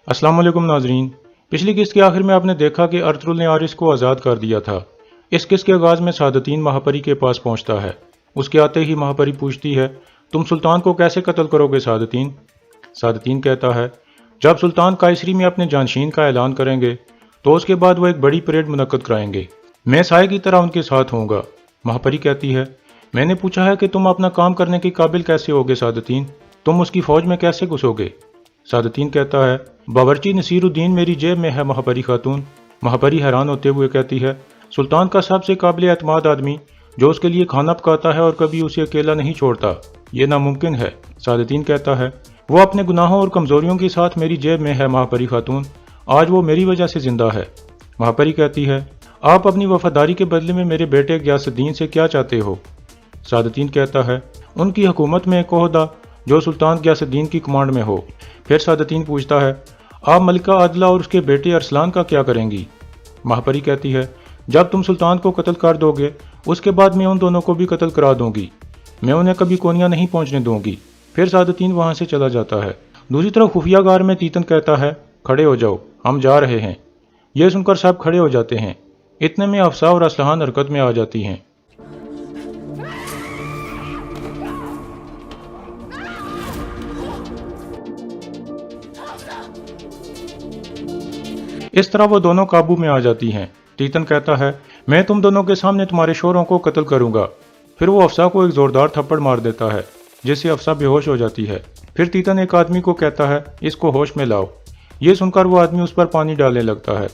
अस्सलाम वालेकुम नाजरीन। पिछली किस्त के आखिर में आपने देखा कि अर्तुगरुल ने आरिस को आज़ाद कर दिया था। इस किस्त के आगाज़ में सादतीन महापरी के पास पहुंचता है। उसके आते ही महापरी पूछती है, तुम सुल्तान को कैसे कत्ल करोगे सादतीन? सादतीन कहता है, जब सुल्तान कायसरी में अपने जानशीन का ऐलान करेंगे तो उसके बाद वो एक बड़ी परेड मुनक्कद कराएंगे। मैं साए की तरह उनके साथ होऊंगा। महापरी कहती है, मैंने पूछा है कि तुम अपना काम करने के काबिल कैसे होगे सादतीन? तुम उसकी फौज में कैसे घुसोगे? सादतीन कहता है, बावर्ची नसीरुद्दीन मेरी जेब में है महापरी खातून। महापरी हैरान होते हुए कहती है, सुल्तान का सबसे काबिल एतमाद आदमी जो उसके लिए खाना पकाता है और कभी उसे अकेला नहीं छोड़ता, ये नामुमकिन है। सादतीन कहता है, वो अपने गुनाहों और कमजोरियों के साथ मेरी जेब में है महापरी खातून, आज वो मेरी वजह से जिंदा है। महापरी कहती है, आप अपनी वफादारी के बदले में मेरे बेटे गियासुद्दीन से क्या चाहते हो? सादतीन कहता है, उनकी हुकूमत में एक ओहदा जो सुल्तान गियासुद्दीन की कमांड में हो। फिर सादतीन पूछता है, आप मलिका आदिला और उसके बेटे अरसलान का क्या करेंगी? महापरी कहती है, जब तुम सुल्तान को कत्ल कर दोगे उसके बाद मैं उन दोनों को भी कत्ल करा दूंगी। मैं उन्हें कभी कोनिया नहीं पहुंचने दूंगी। फिर सादतीन वहां से चला जाता है। दूसरी तरफ खुफिया गार में तीतन कहता है, खड़े हो जाओ, हम जा रहे हैं। यह सुनकर सब खड़े हो जाते हैं। इतने में अफसा और असलहान हरकत में आ जाती हैं। इस तरह वो दोनों काबू में आ जाती हैं। तीतन कहता है, मैं तुम दोनों के सामने तुम्हारे शोरों को कत्ल करूंगा। फिर वो अफसा को एक जोरदार थप्पड़ मार देता है जिससे अफसा बेहोश हो जाती है। फिर तीतन एक आदमी को कहता है, इसको होश में लाओ। ये सुनकर वो आदमी उस पर पानी डालने लगता है।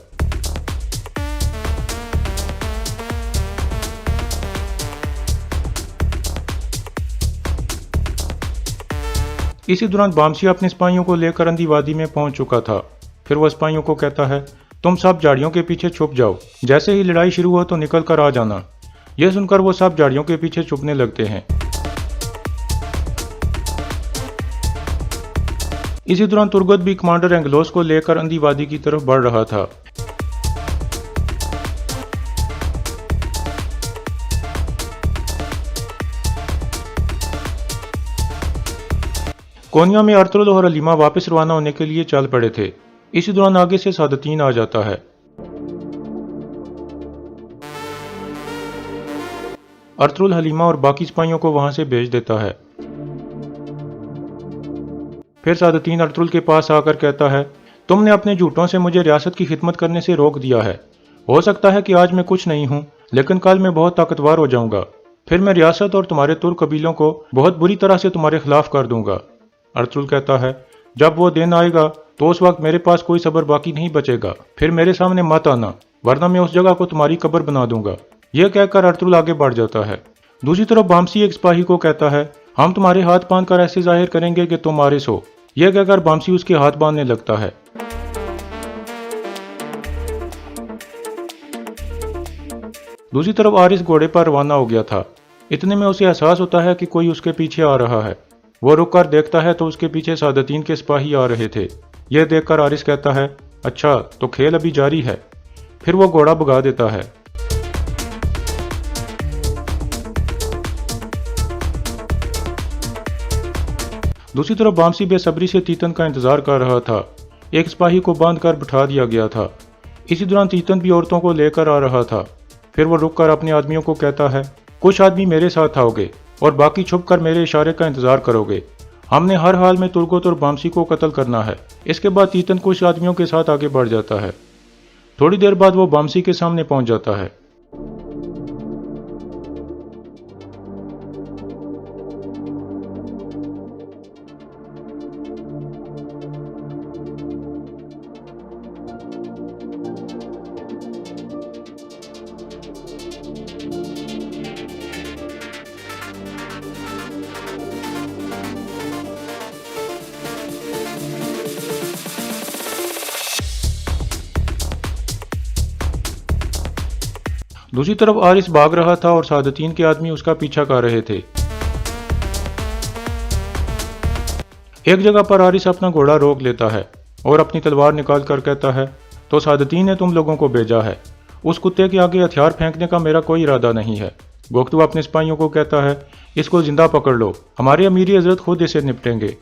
इसी दौरान बामसी अपने सिपाहियों को लेकर अंधी वादी में पहुंच चुका था। फिर वह सिपाहियों को कहता है, तुम सब झाड़ियों के पीछे छुप जाओ, जैसे ही लड़ाई शुरू हो तो निकल कर आ जाना। यह सुनकर वो सब झाड़ियों के पीछे छुपने लगते हैं। इसी दौरान तुर्गत भी कमांडर एंगलोस को लेकर अंधी वादी की तरफ बढ़ रहा था। कोनिया में अर्तुगरुल और हलीमा वापस रवाना होने के लिए चल पड़े थे। इसी दौरान आगे से सादतीन आ जाता है। अर्तुगरुल हलीमा और बाकी सिपाहियों को वहां से भेज देता है। फिर सादतीन अर्तुगरुल के पास आकर कहता है, तुमने अपने झूठों से मुझे रियासत की खिदमत करने से रोक दिया है। हो सकता है कि आज मैं कुछ नहीं हूं, लेकिन कल मैं बहुत ताकतवर हो जाऊंगा। फिर मैं रियासत और तुम्हारे तुर्क कबीलों को बहुत बुरी तरह से तुम्हारे खिलाफ कर दूंगा। अर्तुगरुल कहता है, जब वो दिन आएगा तो उस वक्त मेरे पास कोई सब्र बाकी नहीं बचेगा। फिर मेरे सामने मत आना, वरना मैं उस जगह को तुम्हारी कब्र बना दूंगा। यह कहकर अर्तुगरुल आगे बढ़ जाता है। दूसरी तरफ बामसी एक सिपाही को कहता है, हम तुम्हारे हाथ बांध कर ऐसे जाहिर करेंगे कि तुम आरिस हो। यह कहकर बामसी उसके हाथ बांधने लगता है। दूसरी तरफ आरिस घोड़े पर रवाना हो गया था। इतने में उसे एहसास होता है कि कोई उसके पीछे आ रहा है। वो रुककर देखता है तो उसके पीछे सादतीन के सिपाही आ रहे थे। यह देखकर आरिस कहता है, अच्छा तो खेल अभी जारी है। फिर वो घोड़ा भगा देता है। दूसरी तरफ बामसी बेसब्री से तीतन का इंतजार कर रहा था। एक सिपाही को बांधकर बिठा दिया गया था। इसी दौरान तीतन भी औरतों को लेकर आ रहा था। फिर वो रुककर अपने आदमियों को कहता है, कुछ आदमी मेरे साथ आओगे और बाकी छुपकर मेरे इशारे का इंतजार करोगे। हमने हर हाल में तुर्गत और बामसी को कत्ल करना है। इसके बाद तीतन कुछ आदमियों के साथ आगे बढ़ जाता है। थोड़ी देर बाद वो बामसी के सामने पहुंच जाता है। दूसरी तरफ आरिस भाग रहा था और सादतीन के आदमी उसका पीछा कर रहे थे। एक जगह पर आरिस अपना घोड़ा रोक लेता है और अपनी तलवार निकाल कर कहता है, तो सादतीन ने तुम लोगों को भेजा है। उस कुत्ते के आगे हथियार फेंकने का मेरा कोई इरादा नहीं है। गोख्तू अपने सिपाहियों को कहता है, इसको जिंदा पकड़ लो, हमारे अमीरी हजरत खुद इसे निपटेंगे।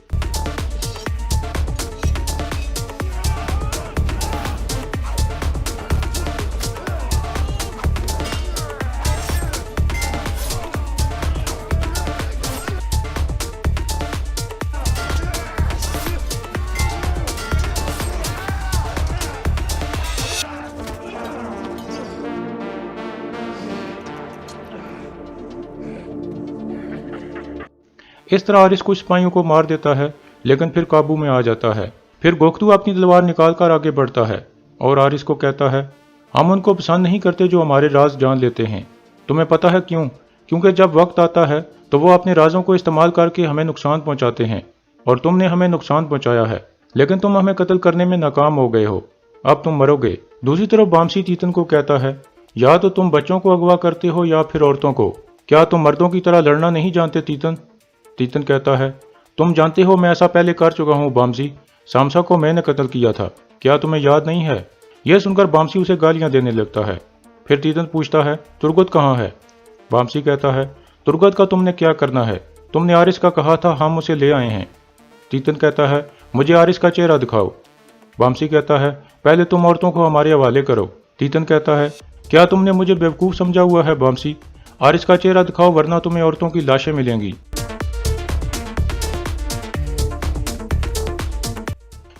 इस तरह आरिस कुछ सिपाहियों को मार देता है, लेकिन फिर काबू में आ जाता है। फिर गोख्तू अपनी तलवार निकालकर आगे बढ़ता है और आरिस को कहता है, हम उनको पसंद नहीं करते जो हमारे राज जान लेते हैं। तुम्हें पता है क्यों? क्योंकि जब वक्त आता है तो वो अपने राजों को इस्तेमाल करके हमें नुकसान पहुंचाते हैं, और तुमने हमें नुकसान पहुंचाया है, लेकिन तुम हमें कत्ल करने में नाकाम हो गए हो। अब तुम मरोगे। दूसरी तरफ बामसी तीतन को कहता है, या तो तुम बच्चों को अगवा करते हो या फिर औरतों को। क्या तुम मर्दों की तरह लड़ना नहीं जानते तीतन? तीतन कहता है, तुम जानते हो मैं ऐसा पहले कर चुका हूँ बामसी। सामसा को मैंने कत्ल किया था, क्या तुम्हें याद नहीं है? यह सुनकर बामसी उसे गालियां देने लगता है। फिर तीतन पूछता है, तुर्गत कहाँ है? बामसी कहता है, तुर्गत का तुमने क्या करना है? तुमने आरिस का कहा था, हम उसे ले आए हैं। तीतन कहता है, मुझे आरिस का चेहरा दिखाओ। बामसी कहता है, पहले तुम औरतों को हमारे हवाले करो। तीतन कहता है, क्या तुमने मुझे बेवकूफ़ समझा हुआ है बामसी? आरिस का चेहरा दिखाओ वरना तुम्हें औरतों की लाशें मिलेंगी।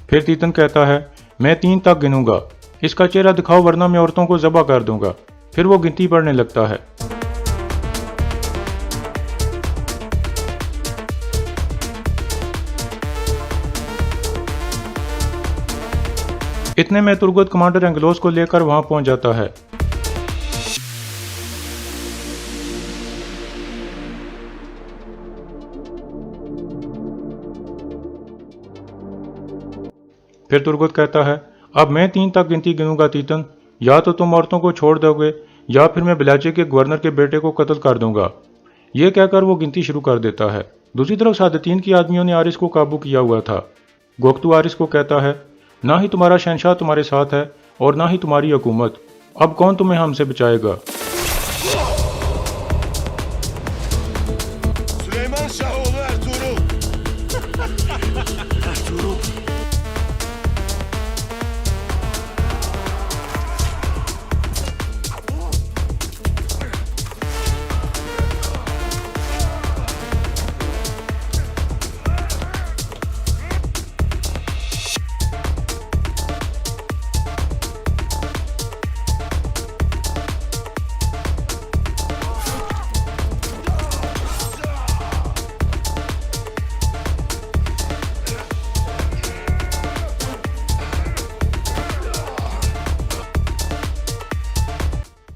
फिर तीतन कहता है, मैं 3 तक गिनूंगा, इसका चेहरा दिखाओ वरना मैं औरतों को ज़बह कर दूंगा। फिर वो गिनती पढ़ने लगता है। इतने में तुर्गत कमांडर एंगलोस को लेकर वहां पहुंच जाता है। फिर तुर्गत कहता है, अब मैं 3 तक गिनती गिनूंगा तीतन, या तो तुम औरतों को छोड़ दोगे या फिर मैं बिलाचे के गवर्नर के बेटे को कत्ल कर दूंगा। यह कहकर वो गिनती शुरू कर देता है। दूसरी तरफ सादतीन की आदमियों ने आरिस को काबू किया हुआ था। गोख्तू आरिस को कहता है, ना ही तुम्हारा शहंशाह तुम्हारे साथ है और ना ही तुम्हारी हुकूमत। अब कौन तुम्हें हमसे बचाएगा? Süleyman Şahoğlu Ertuğrul. Ertuğrul.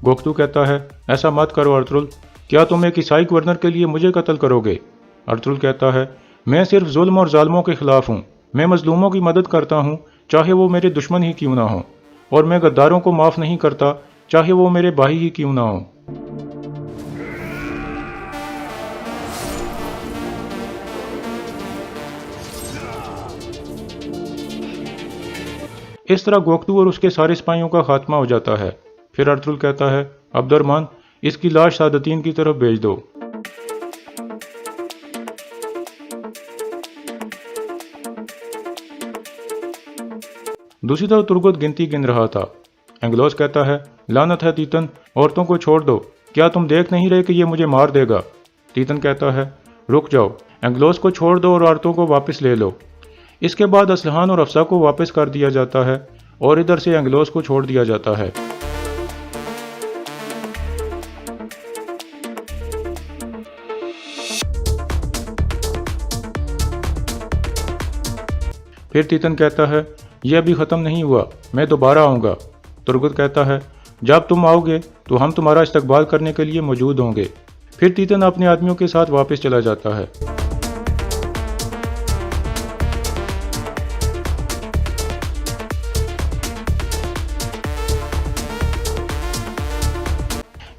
गोख्तू कहता है, ऐसा मत करो अर्तुल, क्या तुम एक ईसाई गवर्नर के लिए मुझे कत्ल करोगे? अर्तुल कहता है, मैं सिर्फ जुल्म और जालिमों के खिलाफ हूँ। मैं मजलूमों की मदद करता हूँ, चाहे वो मेरे दुश्मन ही क्यों ना हो, और मैं गद्दारों को माफ़ नहीं करता, चाहे वो मेरे भाई ही क्यों ना हो। इस तरह गोख्तू और उसके सारे सिपाहियों का खात्मा हो जाता है। फिर अर्तुल कहता है, अब्दुर्रहमान, इसकी लाश सादतीन की तरफ भेज दो। दूसरी तरफ तुर्गत गिनती गिन रहा था। एंगलोस कहता है, लानत है तीतन, औरतों को छोड़ दो, क्या तुम देख नहीं रहे कि ये मुझे मार देगा? तीतन कहता है, रुक जाओ, एंगलोस को छोड़ दो और औरतों को वापस ले लो। इसके बाद असलहान और अफसा को वापस कर दिया जाता है और इधर से एंगलोस को छोड़ दिया जाता है। फिर तीतन कहता है, यह अभी ख़त्म नहीं हुआ, मैं दोबारा आऊँगा। तुर्गत कहता है, जब तुम आओगे तो हम तुम्हारा इस्तकबाल करने के लिए मौजूद होंगे। फिर तीतन अपने आदमियों के साथ वापस चला जाता है।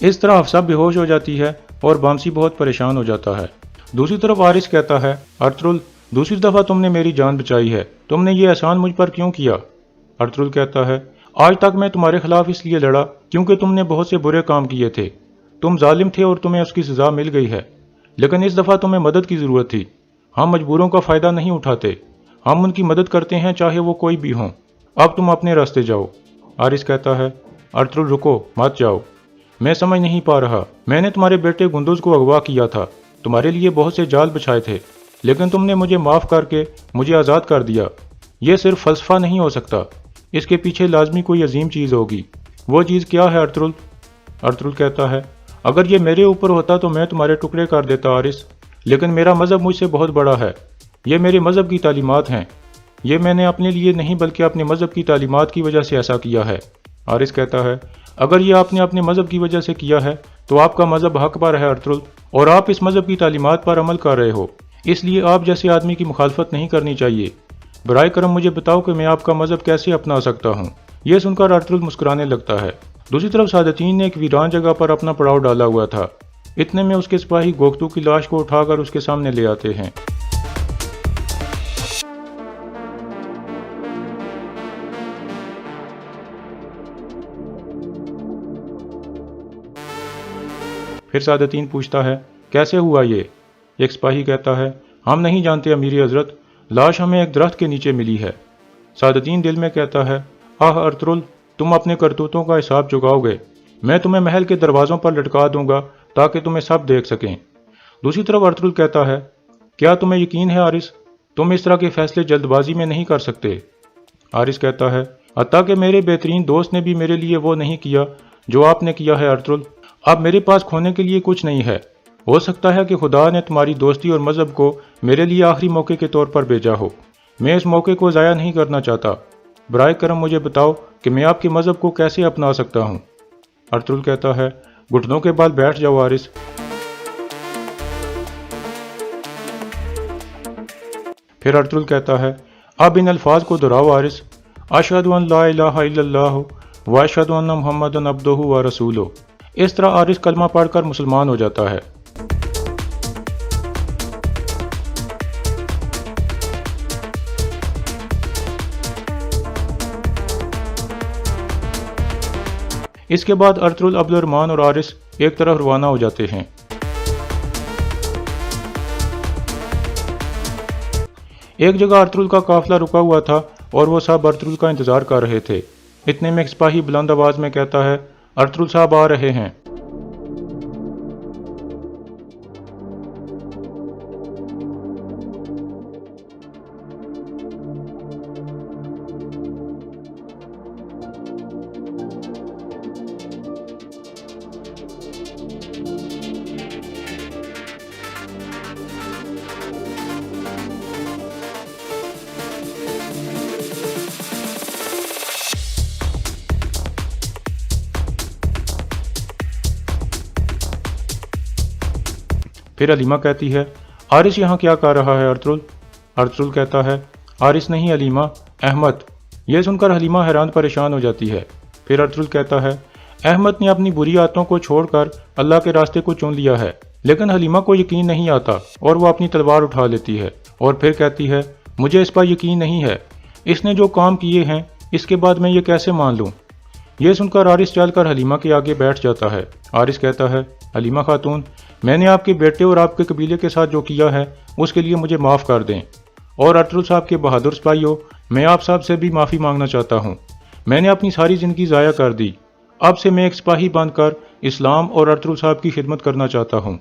इस तरह हफ्सा बेहोश हो जाती है और बामसी बहुत परेशान हो जाता है। दूसरी तरफ आरिस कहता है, अर्तुल, दूसरी दफ़ा तुमने मेरी जान बचाई है, तुमने ये एहसान मुझ पर क्यों किया? अर्तुल कहता है, आज तक मैं तुम्हारे खिलाफ इसलिए लड़ा क्योंकि तुमने बहुत से बुरे काम किए थे। तुम जालिम थे और तुम्हें उसकी सज़ा मिल गई है, लेकिन इस दफ़ा तुम्हें मदद की ज़रूरत थी। हम मजबूरों का फ़ायदा नहीं उठाते, हम उनकी मदद करते हैं चाहे वो कोई भी हों। अब तुम अपने रास्ते जाओ। आरिस कहता है, अर्तुल रुको, मत जाओ, मैं समझ नहीं पा रहा। मैंने तुम्हारे बेटे गुंदुज को अगवा किया था, तुम्हारे लिए बहुत से जाल बिछाए थे, लेकिन तुमने मुझे माफ़ करके मुझे आज़ाद कर दिया। यह सिर्फ फ़लसफ़ा नहीं हो सकता, इसके पीछे लाजमी कोई अजीम चीज़ होगी। वो चीज़ क्या है अर्तुल? अर्तुल कहता है, अगर ये मेरे ऊपर होता तो मैं तुम्हारे टुकड़े कर देता आरिस, लेकिन मेरा मज़हब मुझसे बहुत बड़ा है। ये मेरे मज़हब की तालीमात हैं। ये मैंने अपने लिए नहीं बल्कि अपने मज़हब की तालीमात की वजह से ऐसा किया है। आरिस कहता है, अगर ये आपने अपने मज़हब की वजह से किया है तो आपका मज़हब हक पर है अर्तुल, और आप इस मज़हब की तालीमात पर अमल कर रहे हो, इसलिए आप जैसे आदमी की मुखालफत नहीं करनी चाहिए। बराए करम मुझे बताओ कि मैं आपका मज़हब कैसे अपना सकता हूँ। यह सुनकर अर्तुल मुस्कुराने लगता है। दूसरी तरफ सादतीन ने एक वीरान जगह पर अपना पड़ाव डाला हुआ था। इतने में उसके सिपाही गोख्तू की लाश को उठाकर उसके सामने ले आते हैं। फिर सादतीन पूछता है, कैसे हुआ ये? एक सिपाही कहता है, हम नहीं जानते अमीर हजरत, लाश हमें एक दरख्त के नीचे मिली है। सादतीन दिल में कहता है, आह अर्तुल, तुम अपने करतूतों का हिसाब चुकाओगे। मैं तुम्हें महल के दरवाज़ों पर लटका दूंगा ताकि तुम्हें सब देख सकें। दूसरी तरफ अर्तुल कहता है, क्या तुम्हें यकीन है आरिस, तुम इस तरह के फैसले जल्दबाजी में नहीं कर सकते? आरिस कहता है, हत्ता कि मेरे बेहतरीन दोस्त ने भी मेरे लिए वो नहीं किया जो आपने किया है अर्तुल। अब मेरे पास खोने के लिए कुछ नहीं है। हो सकता है कि खुदा ने तुम्हारी दोस्ती और मज़हब को मेरे लिए आखिरी मौके के तौर पर भेजा हो। मैं इस मौके को ज़ाया नहीं करना चाहता। बराए करम मुझे बताओ कि मैं आपके मज़हब को कैसे अपना सकता हूँ। अर्तुल कहता है, घुटनों के बल बैठ जाओ आरिस। फिर अर्तुल कहता है, अब इन अल्फाज को दोहराओ आरिस, अशहदु अन ला इलाहा इल्लल्लाहु व अशहदु अन्ना मुहम्मदन अब्दुहु व रसूलुहु। इस तरह आरिस कलमा पढ़कर मुसलमान हो जाता है। इसके बाद अर्तुल, अब्दुल रहमान और आरिस एक तरफ रवाना हो जाते हैं। एक जगह अर्तुल का काफिला रुका हुआ था और वो सब अर्तुल का इंतजार कर रहे थे। इतने में एक सिपाही बुलंद आवाज में कहता है, अर्तुल साहब आ रहे हैं। फिर हलीमा कहती है, आरिस यहाँ क्या कर रहा है अर्तुल? अर्तुल कहता है, आरिस नहीं हलीमा, अहमद। यह सुनकर हलीमा हैरान परेशान हो जाती है। फिर अर्तुल कहता है, अहमद ने अपनी बुरी आदतों को छोड़कर अल्लाह के रास्ते को चुन लिया है। लेकिन हलीमा को यकीन नहीं आता और वो अपनी तलवार उठा लेती है और फिर कहती है, मुझे इस पर यकीन नहीं है। इसने जो काम किए हैं इसके बाद मैं ये कैसे मान लूँ? यह सुनकर आरिस चलकर हलीमा के आगे बैठ जाता है। आरिस कहता है, हलीमा खातून, मैंने आपके बेटे और आपके कबीले के साथ जो किया है उसके लिए मुझे माफ़ कर दें। और अर्तुल साहब के बहादुर सिपाहियों, मैं आप सब से भी माफ़ी मांगना चाहता हूँ। मैंने अपनी सारी ज़िंदगी ज़ाया कर दी। अब से मैं एक सिपाही बनकर इस्लाम और अर्तुल साहब की खिदमत करना चाहता हूँ।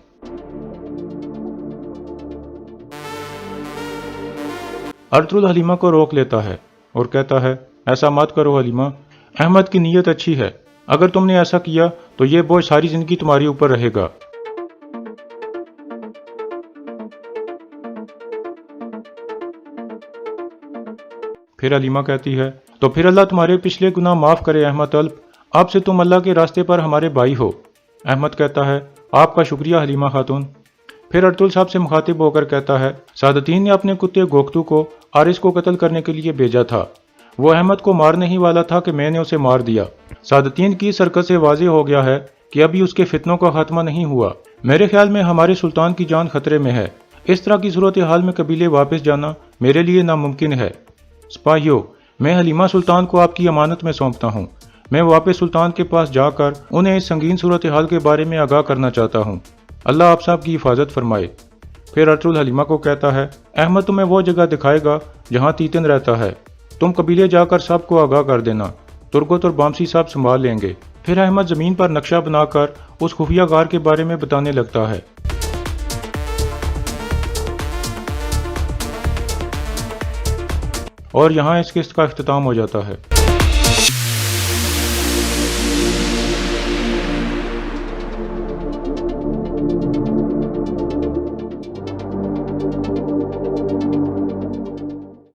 अर्तुल हलीमा को रोक लेता है और कहता है, ऐसा मत करो हलीमा, अहमद की नीयत अच्छी है। अगर तुमने ऐसा किया तो ये बोझ सारी जिंदगी तुम्हारे ऊपर रहेगा। फिर हलीमा कहती है, तो फिर अल्लाह तुम्हारे पिछले गुनाह माफ़ करे अहमद अल्प, अब से तुम अल्लाह के रास्ते पर हमारे भाई हो। अहमद कहता है, आपका शुक्रिया हलीमा खातून। फिर अर्तुल साहब से मुखातिब होकर कहता है, सादतीन ने अपने कुत्ते गोख्तू को आरिस को कत्ल करने के लिए भेजा था। वो अहमद को मारने ही वाला था कि मैंने उसे मार दिया। सादतीन की सरकत से वाज़ेह हो गया है कि अभी उसके फितनों का खात्मा नहीं हुआ। मेरे ख्याल में हमारे सुल्तान की जान खतरे में है। इस तरह की सूरत हाल में कबीले वापस जाना मेरे लिए नामुमकिन है। सिपाहियों, मैं हलीमा सुल्तान को आपकी अमानत में सौंपता हूँ। मैं वापस सुल्तान के पास जाकर उन्हें इस संगीन सूरत हाल के बारे में आगाह करना चाहता हूँ। अल्लाह आप साहब की हिफाजत फरमाए। फिर अर्तुल हलीमा को कहता है, अहमद तुम्हें वो जगह दिखाएगा जहाँ तीतन रहता है। तुम कबीले जाकर सबको आगाह कर देना। तुर्गत और बामसी साहब संभाल लेंगे। फिर अहमद जमीन पर नक्शा बनाकर उस खुफिया गार के बारे में बताने लगता है। और यहाँ इस किस्त का इख्तिताम हो जाता है।